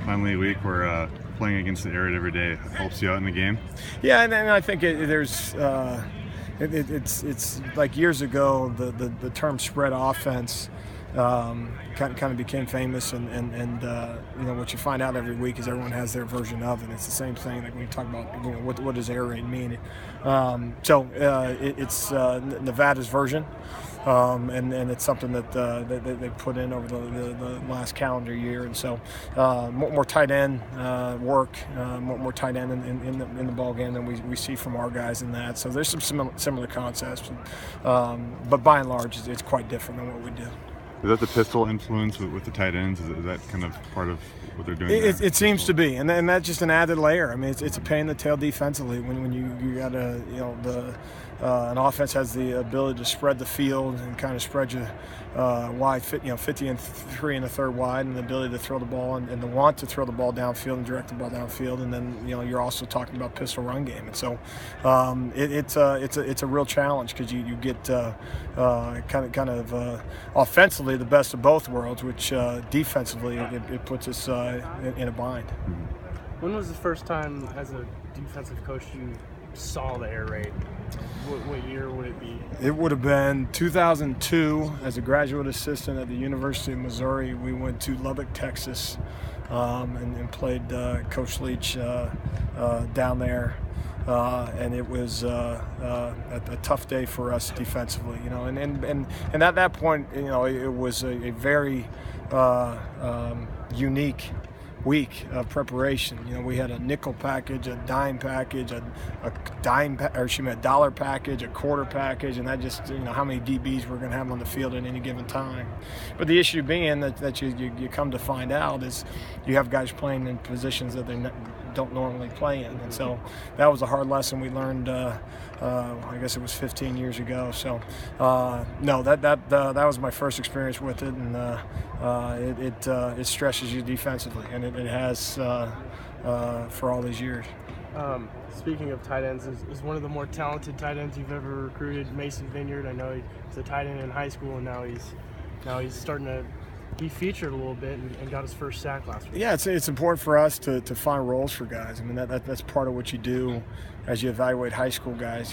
finally a week where playing against the air every day helps you out in the game? Yeah, and I think there's it's like years ago the term spread offense kind of became famous, and what you find out every week is everyone has their version of it. It's the same thing like when you talk about what does air raid mean. It's Nevada's version. And it's something that they put in over the last calendar year, and so more tight end work, more tight end in the ball game than we see from our guys in that. So there's some similar concepts, but by and large, it's quite different than what we do. Is that the pistol influence with the tight ends? Is that kind of part of what they're doing? It seems to be, and that's just an added layer. I mean, it's a pain in the tail defensively when you got an offense has the ability to spread the field and kind of spread you wide, 50 and 3 and a third wide, and the ability to throw the ball and the want to throw the ball downfield and direct the ball downfield, and then you're also talking about pistol run game, and so it's a real challenge because you get kind of offensively the best of both worlds, which defensively it puts us in a bind. When was the first time as a defensive coach you saw the air raid? What year would it be? It would have been 2002. As a graduate assistant at the University of Missouri, we went to Lubbock, Texas, and played Coach Leach down there. And it was a tough day for us defensively, and at that point, it was a very unique week of preparation. We had a nickel package, a dime package, a dollar package, a quarter package, and that just how many DBs we're going to have on the field at any given time. But the issue being that you come to find out is you have guys playing in positions that they don't normally play in, and so that was a hard lesson we learned. I guess it was 15 years ago. So no, that was my first experience with it, and it stresses you defensively, and it has for all these years. Speaking of tight ends, is one of the more talented tight ends you've ever recruited Mason Vineyard. I know he was a tight end in high school, and now he's starting to be featured a little bit and got his first sack last week. Yeah, it's important for us to find roles for guys. I mean, that's part of what you do as you evaluate high school guys.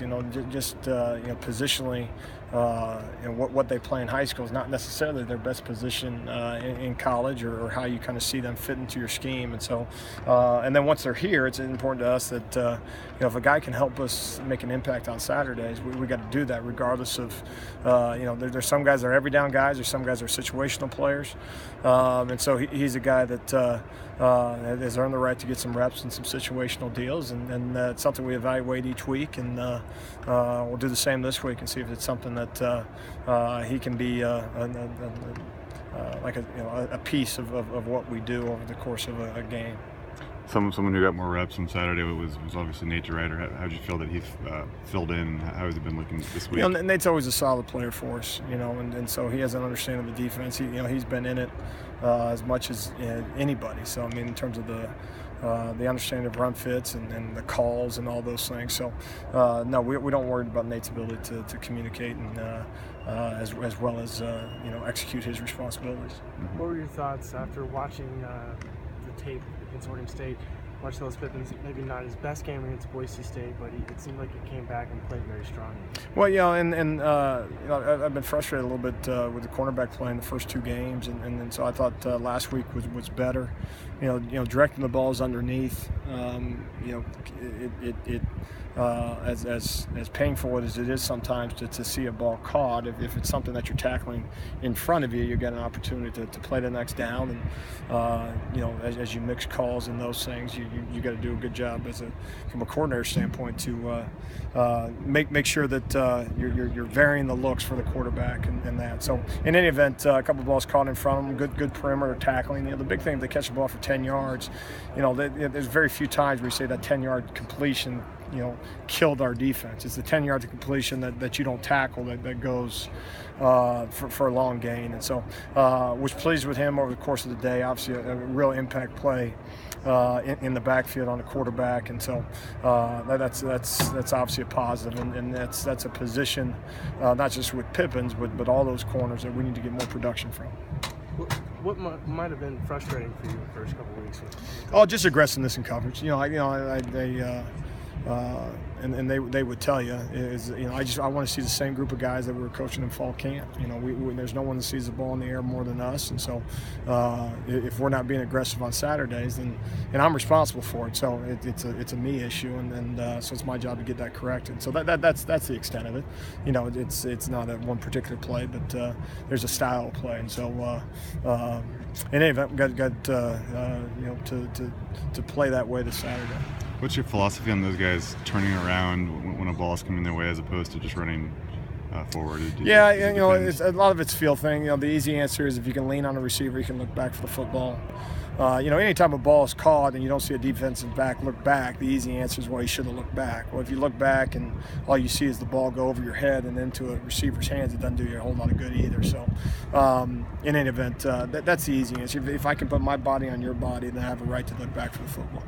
Just positionally, what they play in high school is not necessarily their best position in college or how you kind of see them fit into your scheme. And so, and then once they're here, it's important to us that if a guy can help us make an impact on Saturdays, we got to do that regardless of there's some guys that are every down guys, there's some guys that are situational players, and so he's a guy that has earned the right to get some reps and some situational deals, and it's something we evaluate each week, and we'll do the same this week and see if it's something that he can be like a piece of what we do over the course of a game. Someone who got more reps on Saturday was obviously Nate DeRuyter. How did you feel that he filled in? How has it been looking this week? Nate's always a solid player for us, and so he has an understanding of the defense. He's been in it as much as anybody. So I mean, in terms of the understanding of run fits and the calls and all those things. So no, we don't worry about Nate's ability to communicate and as well as execute his responsibilities. What were your thoughts after watching the tape against Oregon State? Marcellus Pippen's maybe not his best game against Boise State, but it seemed like he came back and played very strong. Well, I've been frustrated a little bit with the cornerback play in the first two games, and so I thought last week was better. Directing the balls underneath. As painful as it is sometimes to see a ball caught, if it's something that you're tackling in front of you, you get an opportunity to play the next down, and as you mix calls and those things, you got to do a good job from a coordinator standpoint to make sure that you're varying the looks for the quarterback and that. So in any event, a couple of balls caught in front of them, good perimeter tackling. The big thing, if they catch the ball for 10 yards, there's very few times where you say that 10-yard completion killed our defense. It's the 10 yards of completion that you don't tackle that goes for a long gain. And so was pleased with him over the course of the day. Obviously a real impact play in the backfield on the quarterback, and so that's obviously a positive, and that's a position not just with Pippins but all those corners that we need to get more production from. what might have been frustrating for you the first couple of weeks? Oh, just aggressiveness in coverage. And they would tell you is I want to see the same group of guys that we were coaching in fall camp. There's no one that sees the ball in the air more than us, and so if we're not being aggressive on Saturdays, then I'm responsible for it. So it's a me issue, and so it's my job to get that corrected. So that's the extent of it. It's not a one particular play, but there's a style of play, and so in any event, we got to play that way this Saturday. What's your philosophy on those guys turning around when a ball is coming their way as opposed to just running forward? It's a lot of it's feel thing. The easy answer is if you can lean on a receiver, you can look back for the football. Anytime a ball is caught and you don't see a defensive back look back, the easy answer is, well, you should have looked back. Well, if you look back and all you see is the ball go over your head and into a receiver's hands, it doesn't do you a whole lot of good either. So, in any event, that's the easy answer. If I can put my body on your body, then I have a right to look back for the football.